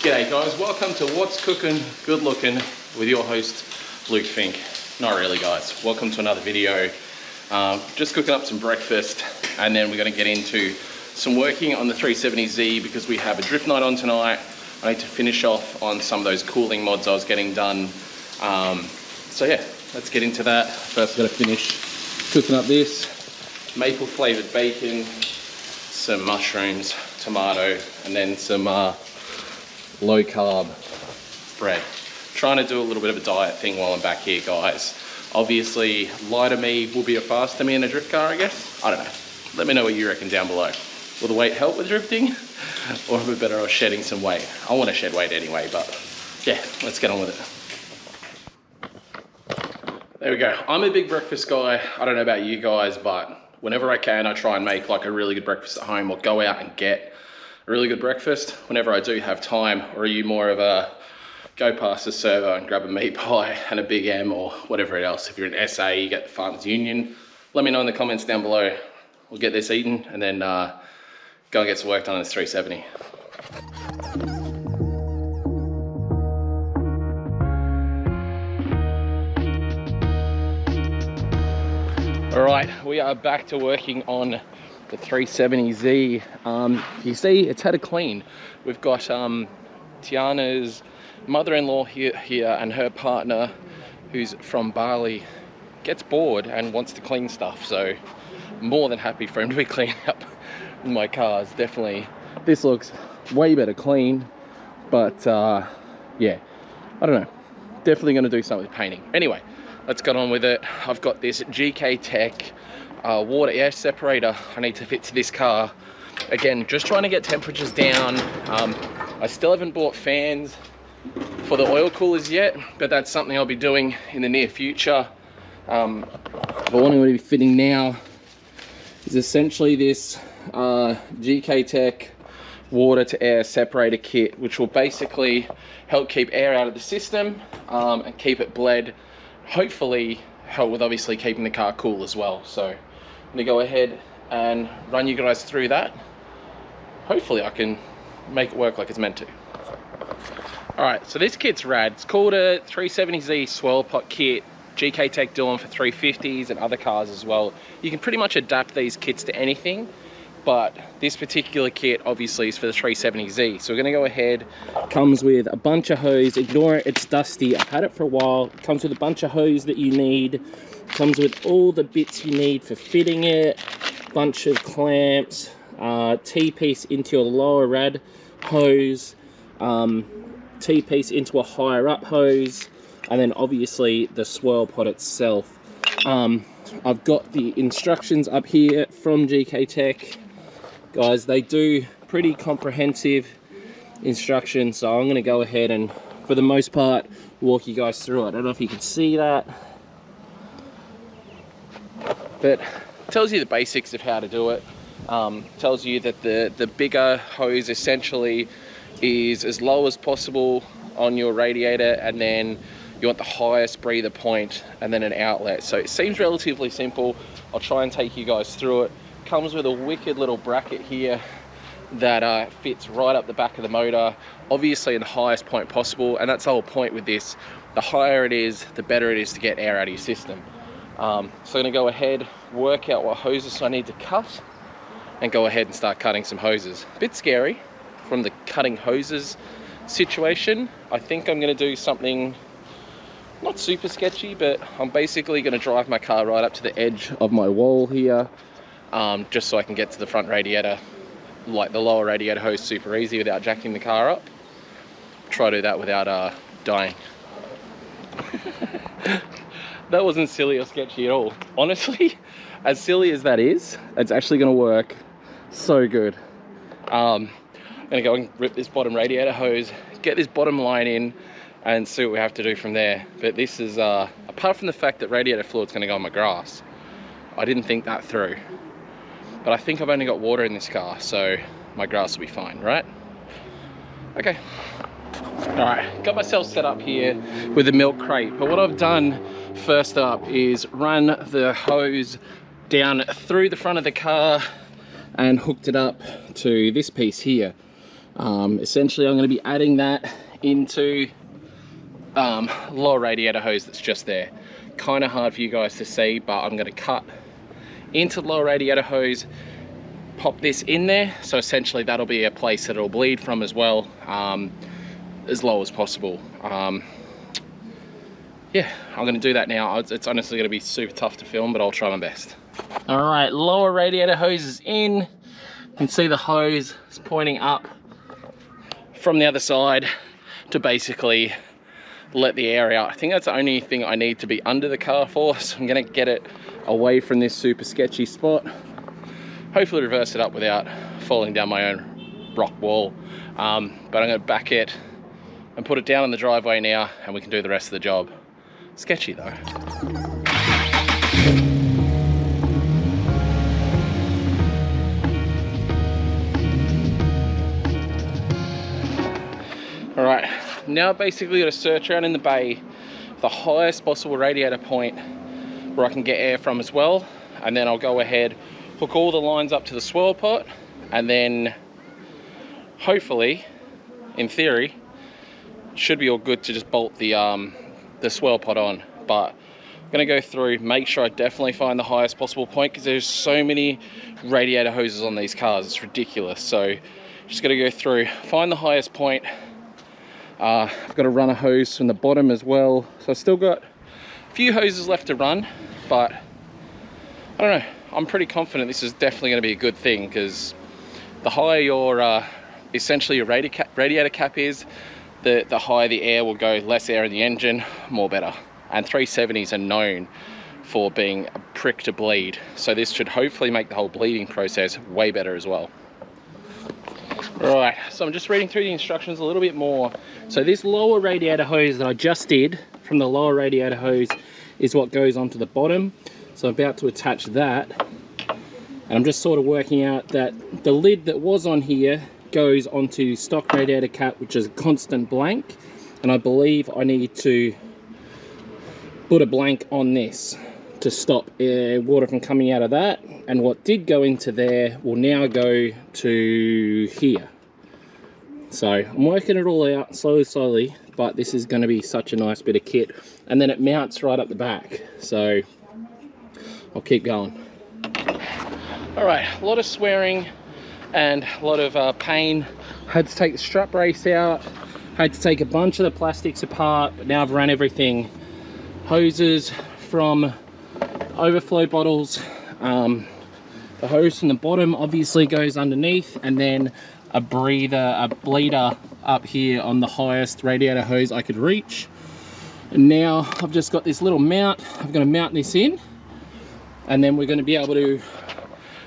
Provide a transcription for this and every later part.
G'day guys, welcome to What's Cooking Good Looking with your host Luke Fink. Not really guys, welcome to another video. Just cooking up some breakfast and then we're going to get into some working on the 370Z because we have a drift night on tonight. I need to finish off on some of those cooling mods I was getting done. So yeah, let's get into that. First we're going to finish cooking up this maple flavored bacon, some mushrooms, tomato, and then some low carb bread. Trying to do a little bit of a diet thing while I'm back here guys. Obviously lighter me will be a faster me in a drift car I guess. I don't know. Let me know what you reckon down below. Will the weight help with drifting? Or am I better off shedding some weight? I want to shed weight anyway, but yeah, let's get on with it. There we go. I'm a big breakfast guy. I don't know about you guys, but whenever I can, I try and make like a really good breakfast at home or go out and get a really good breakfast whenever I do have time. Or are you more of a go past the server and grab a meat pie and a Big M or whatever else? If you're an SA, you get the Farmers Union. Let me know in the comments down below. We'll get this eaten and then go and get some work done on this 370. All right, we are back to working on the 370Z. You see, it's had a clean. We've got Tiana's mother-in-law here and her partner, who's from Bali, gets bored and wants to clean stuff. So more than happy for him to be cleaning up my cars. Definitely, this looks way better clean. But yeah, I don't know. Definitely going to do something with painting. Anyway, let's get on with it. I've got this GK Tech water air separator I need to fit to this car. Again, just trying to get temperatures down. I still haven't bought fans for the oil coolers yet, but that's something I'll be doing in the near future. But what I'm going to be fitting now is essentially this GK Tech water to air separator kit, which will basically help keep air out of the system and keep it bled. Hopefully help with obviously keeping the car cool as well. So I'm gonna go ahead and run you guys through that. Hopefully I can make it work like it's meant to. All right, so this kit's rad. It's called a 370Z swirl pot kit. GK Tech do them for 350s and other cars as well. You can pretty much adapt these kits to anything, but this particular kit obviously is for the 370Z. So we're gonna go ahead. Comes with a bunch of hose. Ignore it, it's dusty. I've had it for a while. Comes with a bunch of hose that you need. Comes with all the bits you need for fitting it. Bunch of clamps, T-piece into your lower rad hose, T-piece into a higher up hose, and then obviously the swirl pot itself. I've got the instructions up here from GK Tech. Guys, they do pretty comprehensive instructions, so I'm going to go ahead and, for the most part, walk you guys through it. I don't know if you can see that, but it tells you the basics of how to do it. Tells you that the bigger hose essentially is as low as possible on your radiator, and then you want the highest breather point and then an outlet. So it seems relatively simple. I'll try and take you guys through it. Comes with a wicked little bracket here that fits right up the back of the motor, obviously in the highest point possible, and that's the whole point with this. The higher it is, the better it is to get air out of your system. So I'm going to go ahead, work out what hoses I need to cut, and go ahead and start cutting some hoses. A bit scary from the cutting hoses situation. I think I'm going to do something not super sketchy, but I'm basically going to drive my car right up to the edge of my wall here, just so I can get to the front radiator, like the lower radiator hose, super easy without jacking the car up. Try to do that without dying. That wasn't silly or sketchy at all. Honestly, as silly as that is, it's actually going to work so good. I'm going to go and rip this bottom radiator hose, get this bottom line in, and see what we have to do from there. But this is, apart from the fact that radiator fluid's going to go on my grass, I didn't think that through. But I think I've only got water in this car, so my grass will be fine, right? Okay. All right, got myself set up here with a milk crate. But what I've done first up is run the hose down through the front of the car and hooked it up to this piece here. Essentially I'm going to be adding that into lower radiator hose that's just there. Kind of hard for you guys to see, but I'm going to cut into the lower radiator hose, pop this in there, so essentially that'll be a place that it'll bleed from as well, as low as possible. Yeah, I'm going to do that now. It's honestly going to be super tough to film, but I'll try my best. All right, lower radiator hose is in. You can see the hose is pointing up from the other side to basically let the air out. I think that's the only thing I need to be under the car for, so I'm going to get it away from this super sketchy spot. Hopefully reverse it up without falling down my own rock wall. But I'm going to back it and put it down in the driveway now, and we can do the rest of the job. Sketchy though. All right, now basically got to search around in the bay the highest possible radiator point where I can get air from as well, and then I'll go ahead, hook all the lines up to the swirl pot, and then hopefully, in theory, should be all good to just bolt the swirl pot on. But I'm gonna go through, make sure I definitely find the highest possible point, because there's so many radiator hoses on these cars, it's ridiculous. So just gotta go through, find the highest point. I've got to run a hose from the bottom as well, so I've still got a few hoses left to run, but I don't know, I'm pretty confident this is definitely going to be a good thing, because the higher your essentially your radiator cap is, the higher the air will go, less air in the engine, more better. And 370s are known for being a prick to bleed, so this should hopefully make the whole bleeding process way better as well. Right, so I'm just reading through the instructions a little bit more. So this lower radiator hose that I just did from the lower radiator hose is what goes onto the bottom. So I'm about to attach that, and I'm just sort of working out that the lid that was on here goes onto stock radiator cap, which is constant blank, and I believe I need to put a blank on this to stop water from coming out of that, and what did go into there will now go to here. So I'm working it all out slowly, but this is going to be such a nice bit of kit, and then it mounts right up the back, so I'll keep going. All right, a lot of swearing and a lot of pain. Had to take the strap brace out, had to take a bunch of the plastics apart, but now I've run everything. Hoses from overflow bottles, the hose from the bottom obviously goes underneath, and then a bleeder up here on the highest radiator hose I could reach. And now I've just got this little mount. I'm going to mount this in, and then we're going to be able to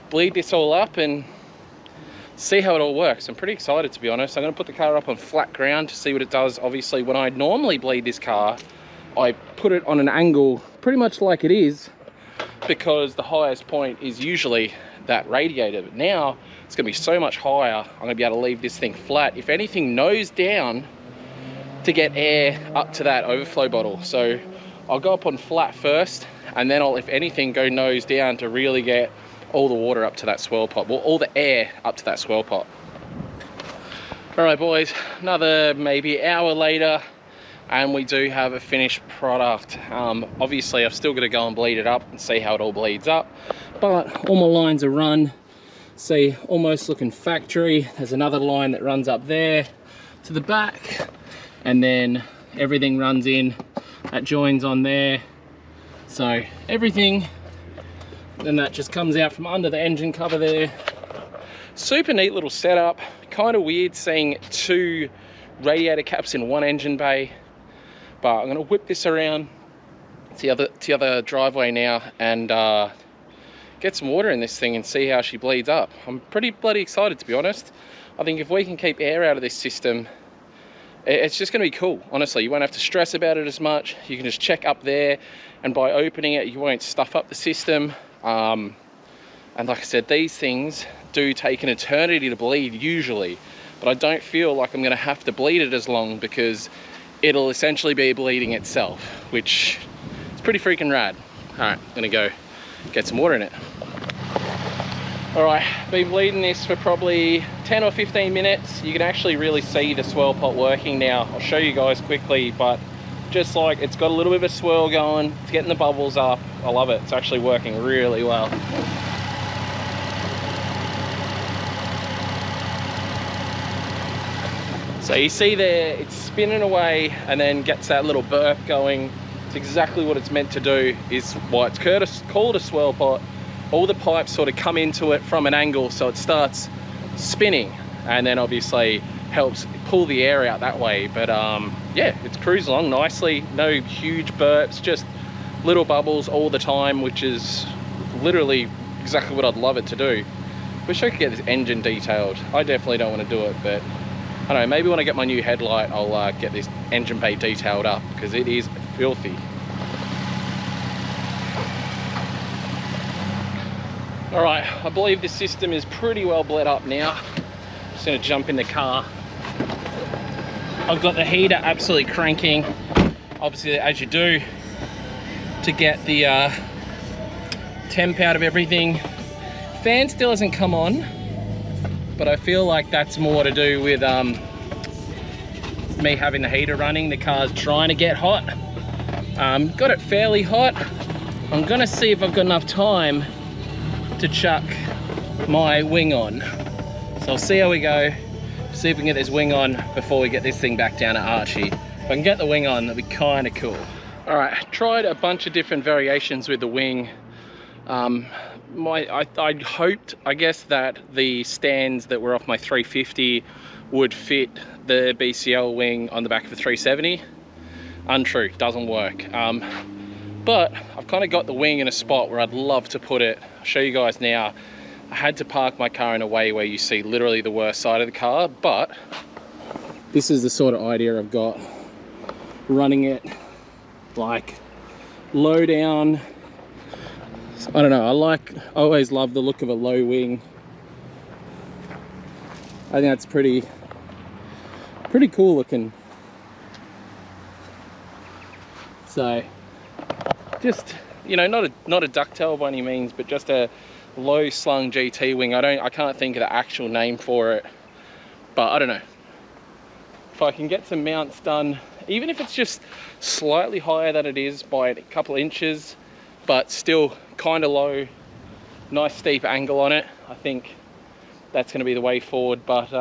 bleed this all up and see how it all works. I'm pretty excited, to be honest. I'm going to put the car up on flat ground to see what it does. Obviously, when I normally bleed this car, I put it on an angle pretty much like it is, because the highest point is usually that radiator. But now it's going to be so much higher, I'm going to be able to leave this thing flat, if anything, nose down, to get air up to that overflow bottle. So I'll go up on flat first, and then I'll, if anything, go nose down to really get all the water up to that swirl pot, well, all the air up to that swirl pot. All right, boys, another maybe hour later, and we do have a finished product. Obviously I've still got to go and bleed it up and see how it all bleeds up, but all my lines are run. See, almost looking factory. There's another line that runs up there to the back, and then everything runs in, that joins on there, so everything, then that just comes out from under the engine cover there. Super neat little setup. Kind of weird seeing two radiator caps in one engine bay, but I'm going to whip this around to the other driveway now and get some water in this thing and see how she bleeds up. I'm pretty bloody excited, to be honest. I think if we can keep air out of this system, it's just going to be cool. Honestly, you won't have to stress about it as much. You can just check up there, and by opening it, you won't stuff up the system. And like I said, these things do take an eternity to bleed usually, but I don't feel like I'm going to have to bleed it as long, because it'll essentially be bleeding itself, which is pretty freaking rad. All right, I'm gonna go get some water in it. All right, been bleeding this for probably 10 or 15 minutes. You can actually really see the swirl pot working now. I'll show you guys quickly, but just like it's got a little bit of a swirl going, it's getting the bubbles up. I love it, it's actually working really well. So you see there, it's spinning away and then gets that little burp going. It's exactly what it's meant to do, is why it's called a swirl pot. All the pipes sort of come into it from an angle, so it starts spinning and then obviously helps pull the air out that way. But yeah, it's cruising along nicely. No huge burps, just little bubbles all the time, which is literally exactly what I'd love it to do. Wish I could get this engine detailed. I definitely don't want to do it, but I don't know, maybe when I get my new headlight, I'll get this engine bay detailed up, because it is filthy. All right, I believe this system is pretty well bled up now. Just gonna jump in the car. I've got the heater absolutely cranking, obviously as you do, to get the temp out of everything. Fan still hasn't come on, but I feel like that's more to do with me having the heater running. The car's trying to get hot. Got it fairly hot. I'm gonna see if I've got enough time to chuck my wing on. So I'll see how we go, see if we can get this wing on before we get this thing back down at Archie. If I can get the wing on, that'd be kind of cool. All right, tried a bunch of different variations with the wing. I hoped, I guess, that the stands that were off my 350 would fit the BCL wing on the back of the 370. Untrue, doesn't work. But I've kind of got the wing in a spot where I'd love to put it. I'll show you guys now. I had to park my car in a way where you see literally the worst side of the car, but this is the sort of idea I've got. Running it like low down. I don't know, I always love the look of a low wing. I think that's pretty cool looking. So just, you know, not a ducktail by any means, but just a low slung GT wing. I can't think of the actual name for it, but I don't know. If I can get some mounts done, even if it's just slightly higher than it is by a couple of inches, but still kind of low, nice steep angle on it, I think that's going to be the way forward. But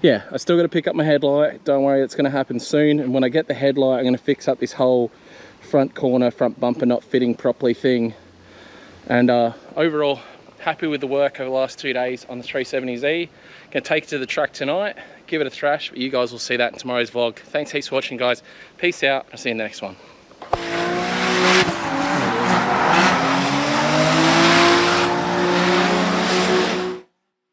yeah, I still got to pick up my headlight. Don't worry, it's going to happen soon. And when I get the headlight, I'm going to fix up this whole front corner, front bumper not fitting properly thing. And overall, happy with the work over the last 2 days on the 370Z. Gonna take it to the track tonight, give it a thrash, but you guys will see that in tomorrow's vlog. Thanks heaps for watching, guys. Peace out. I'll see you in the next one.